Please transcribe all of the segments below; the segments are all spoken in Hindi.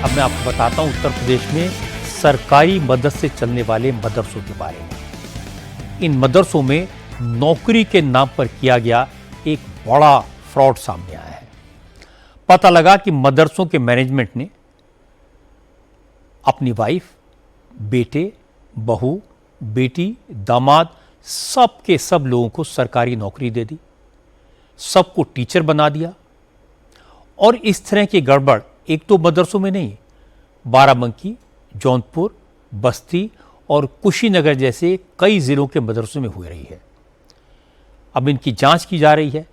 अब मैं आपको बताता हूं उत्तर प्रदेश में सरकारी मदद से चलने वाले मदरसों के बारे में। इन मदरसों में नौकरी के नाम पर किया गया एक बड़ा फ्रॉड सामने आया है। पता लगा कि मदरसों के मैनेजमेंट ने अपनी वाइफ, बेटे, बहू, बेटी, दामाद सब के सब लोगों को सरकारी नौकरी दे दी, सबको टीचर बना दिया। और इस तरह की गड़बड़ एक तो मदरसों में नहीं, बाराबंकी, जौनपुर, बस्ती और कुशीनगर जैसे कई जिलों के मदरसों में हो रही है। अब इनकी जांच की जा रही है।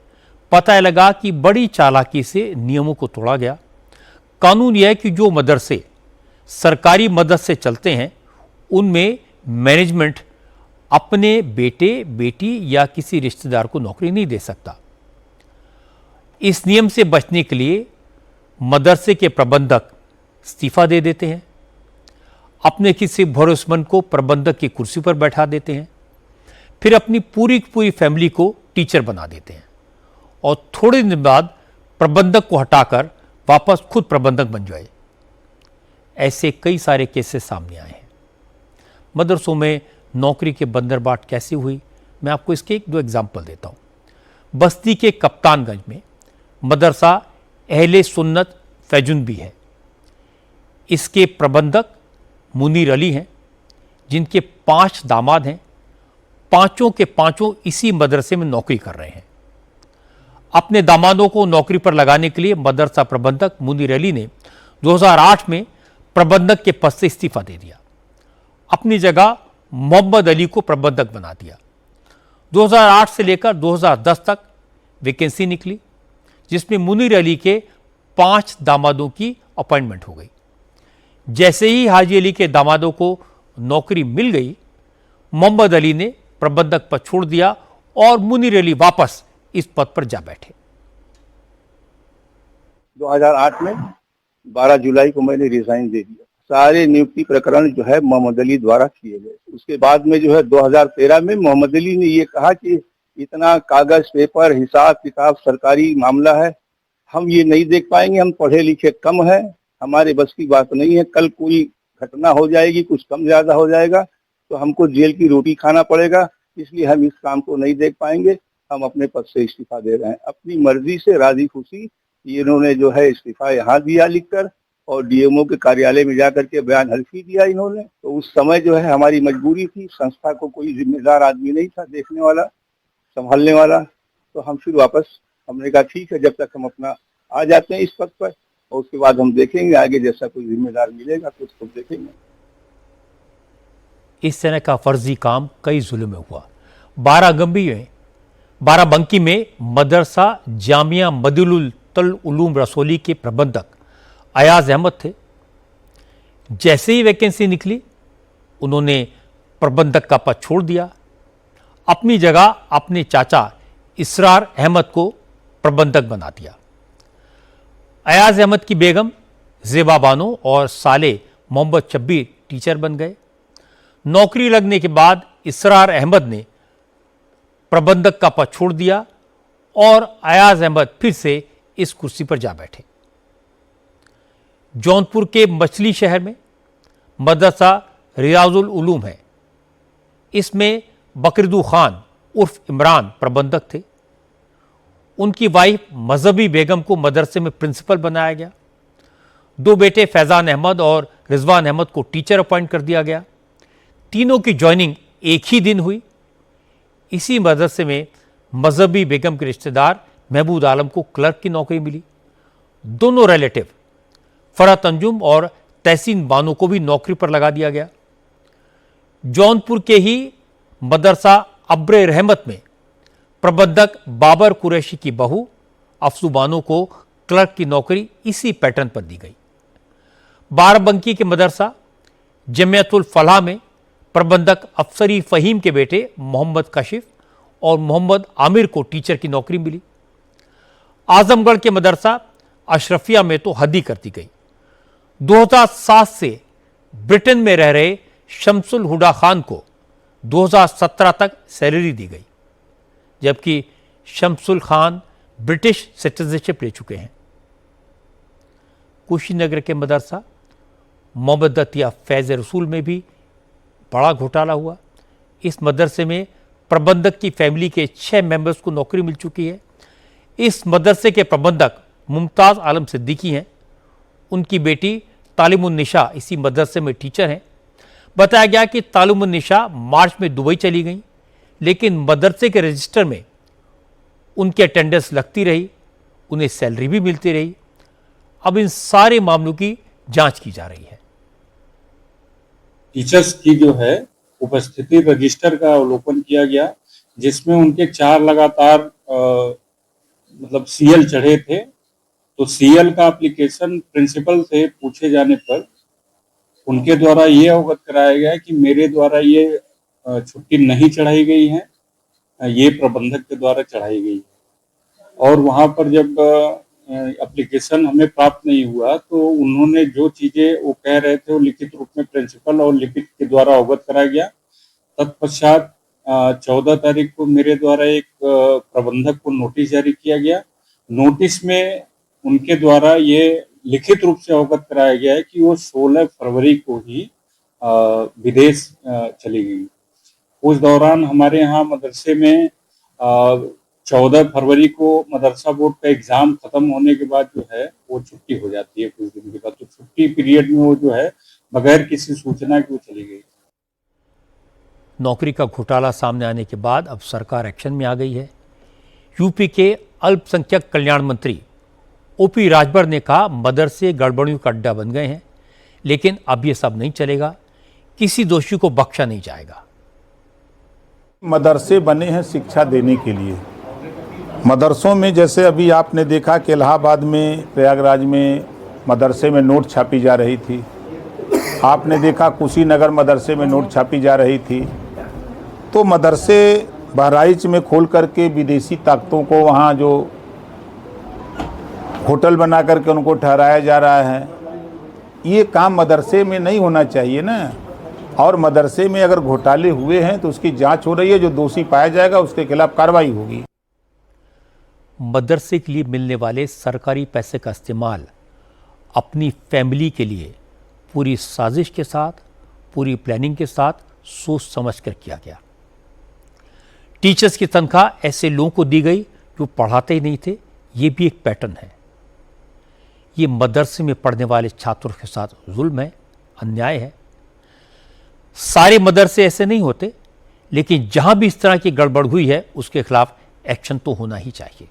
पता लगा कि बड़ी चालाकी से नियमों को तोड़ा गया। कानून यह है कि जो मदरसे सरकारी मदद से चलते हैं उनमें मैनेजमेंट अपने बेटे, बेटी या किसी रिश्तेदार को नौकरी नहीं दे सकता। इस नियम से बचने के लिए मदरसे के प्रबंधक इस्तीफा दे देते हैं, अपने किसी भरोसेमंद को प्रबंधक की कुर्सी पर बैठा देते हैं, फिर अपनी पूरी फैमिली को टीचर बना देते हैं और थोड़े दिन बाद प्रबंधक को हटाकर वापस खुद प्रबंधक बन जाए। ऐसे कई सारे केसेस सामने आए हैं। मदरसों में नौकरी के बंदरबाट कैसे हुई, मैं आपको इसके एक दो एग्जाम्पल देता हूं। बस्ती के कप्तानगंज में मदरसा अहले सुन्नत फैजुनबी है। इसके प्रबंधक मुनीर अली हैं, जिनके 5 दामाद हैं। पांचों के पांचों इसी मदरसे में नौकरी कर रहे हैं। अपने दामादों को नौकरी पर लगाने के लिए मदरसा प्रबंधक मुनीर अली ने 2008 में प्रबंधक के पद से इस्तीफा दे दिया, अपनी जगह मोहम्मद अली को प्रबंधक बना दिया। 2008 से लेकर 2010 तक वैकेंसी निकली, जिसमें मुनीर अली के 5 दामादों की अपॉइंटमेंट हो गई। जैसे ही हाजी अली के दामादों को नौकरी मिल गई, मोहम्मद अली ने प्रबंधक पद छोड़ दिया और मुनीर अली वापस इस पद पर जा बैठे। 2008 में 12 जुलाई को मैंने रिजाइन दे दिया। सारे नियुक्ति प्रकरण जो है मोहम्मद अली द्वारा किए गए। उसके बाद में जो है 2013 में मोहम्मद अली ने ये कहा कि इतना कागज, पेपर, हिसाब किताब, सरकारी मामला है, हम ये नहीं देख पाएंगे, हम पढ़े लिखे कम है, हमारे बस की बात नहीं है। कल कोई घटना हो जाएगी, कुछ कम ज्यादा हो जाएगा तो हमको जेल की रोटी खाना पड़ेगा, इसलिए हम इस काम को नहीं देख पाएंगे, हम अपने पद से इस्तीफा दे रहे हैं। अपनी मर्जी से राजी खुशी इन्होंने जो है इस्तीफा यहाँ दिया लिखकर और डीएमओ के कार्यालय में जाकर के बयान हल्फी दिया इन्होंने। तो उस समय जो है हमारी मजबूरी थी, संस्था को कोई जिम्मेदार आदमी नहीं था देखने वाला, संभालने वाला। तो हम फिर वापस हमने कहा ठीक है, जब तक हम अपना आ जाते हैं इस पद पर और उसके बाद हम देखेंगे आगे, जैसा कोई जिम्मेदार मिलेगा तो उसको देखेंगे। इस तरह का फर्जी काम कई जिलों में हुआ। बाराबंकी में मदरसा जामिया मदीनुल उलूम रसोली के प्रबंधक अयाज अहमद थे। जैसे ही वैकेंसी निकली, उन्होंने प्रबंधक का पद छोड़ दिया, अपनी जगह अपने चाचा इसरार अहमद को प्रबंधक बना दिया। अयाज अहमद की बेगम ज़ेबा बानो और साले मोहम्मद शब्बीर टीचर बन गए। नौकरी लगने के बाद इसरार अहमद ने प्रबंधक का पद छोड़ दिया और अयाज अहमद फिर से इस कुर्सी पर जा बैठे। जौनपुर के मछली शहर में मदरसा रियाजुल उलूम है। इसमें बकरीदू खान उर्फ इमरान प्रबंधक थे। उनकी वाइफ मजहबी बेगम को मदरसे में प्रिंसिपल बनाया गया। 2 बेटे फैजान अहमद और रिजवान अहमद को टीचर अपॉइंट कर दिया गया। तीनों की ज्वाइनिंग एक ही दिन हुई। इसी मदरसे में मजहबी बेगम के रिश्तेदार महबूद आलम को क्लर्क की नौकरी मिली। दोनों रिलेटिव फरहत अंजुम और तहसीन बानो को भी नौकरी पर लगा दिया गया। जौनपुर के ही मदरसा अब्रे रहमत में प्रबंधक बाबर कुरैशी की बहू अफसू बानो को क्लर्क की नौकरी इसी पैटर्न पर दी गई। बाराबंकी के मदरसा जमियतुल फलाह में प्रबंधक अफसरी फहीम के बेटे मोहम्मद कशिफ और मोहम्मद आमिर को टीचर की नौकरी मिली। आजमगढ़ के मदरसा अशरफिया में तो हद ही कर दी गई। 2007 से ब्रिटेन में रह रहे शमसुल हुडा खान को 2017 तक सैलरी दी गई, जबकि शमसुल खान ब्रिटिश सिटीजनशिप ले चुके हैं। कुशीनगर के मदरसा मोहम्मद अतिया फैज़ रसूल में भी बड़ा घोटाला हुआ। इस मदरसे में प्रबंधक की फैमिली के 6 मेंबर्स को नौकरी मिल चुकी है। इस मदरसे के प्रबंधक मुमताज़ आलम सिद्दीकी हैं। उनकी बेटी तालिमुन्निशा इसी मदरसे में टीचर हैं। बताया गया कि तालिमुन्निशा मार्च में दुबई चली गई, लेकिन मदरसे के रजिस्टर में उनकी अटेंडेंस लगती रही, उन्हें सैलरी भी मिलती रही। अब इन सारे मामलों की जांच की जा रही है। टीचर्स की जो है उपस्थिति रजिस्टर का अवलोकन किया गया, जिसमें उनके 4 लगातार मतलब सीएल चढ़े थे। तो सीएल का एप्लीकेशन प्रिंसिपल से पूछे जाने पर उनके द्वारा ये अवगत कराया गया कि मेरे द्वारा ये छुट्टी नहीं चढ़ाई गई है, ये प्रबंधक के द्वारा चढ़ाई गई है। और वहां पर जब एप्लीकेशन हमें प्राप्त नहीं हुआ तो उन्होंने जो चीजें वो कह रहे थे वो लिखित रूप में प्रिंसिपल और लिपिक के द्वारा अवगत कराया गया। तत्पश्चात 14 तारीख को मेरे द्वारा एक प्रबंधक को नोटिस जारी किया गया। नोटिस में उनके द्वारा ये लिखित रूप से अवगत कराया गया है कि वो 16 फरवरी को ही विदेश चली गई। उस दौरान हमारे यहाँ मदरसे में 14 फरवरी को मदरसा बोर्ड का एग्जाम खत्म होने के बाद जो है वो छुट्टी हो जाती है कुछ दिन के बाद। तो छुट्टी पीरियड में वो जो है बगैर किसी सूचना के वो चली गई। नौकरी का घोटाला सामने आने के बाद अब सरकार एक्शन में आ गई है। यूपी के अल्पसंख्यक कल्याण मंत्री ओपी राजभर ने कहा मदरसे गड़बड़ियों का अड्डा बन गए हैं, लेकिन अब ये सब नहीं चलेगा, किसी दोषी को बख्शा नहीं जाएगा। मदरसे बने हैं शिक्षा देने के लिए। मदरसों में जैसे अभी आपने देखा कि इलाहाबाद में, प्रयागराज में मदरसे में नोट छापी जा रही थी। आपने देखा कुशीनगर मदरसे में नोट छापी जा रही थी। तो मदरसे बहराइच में खोल करके विदेशी ताकतों को वहाँ जो होटल बना करके उनको ठहराया जा रहा है, ये काम मदरसे में नहीं होना चाहिए ना। और मदरसे में अगर घोटाले हुए हैं तो उसकी जांच हो रही है, जो दोषी पाया जाएगा उसके खिलाफ कार्रवाई होगी। मदरसे के लिए मिलने वाले सरकारी पैसे का इस्तेमाल अपनी फैमिली के लिए पूरी साजिश के साथ, पूरी प्लानिंग के साथ सोच समझ कर किया गया। टीचर्स की तनख्वाह ऐसे लोगों को दी गई जो पढ़ाते ही नहीं थे। ये भी एक पैटर्न है। ये मदरसे में पढ़ने वाले छात्रों के साथ जुल्म है, अन्याय है। सारे मदरसे ऐसे नहीं होते, लेकिन जहां भी इस तरह की गड़बड़ हुई है उसके खिलाफ एक्शन तो होना ही चाहिए।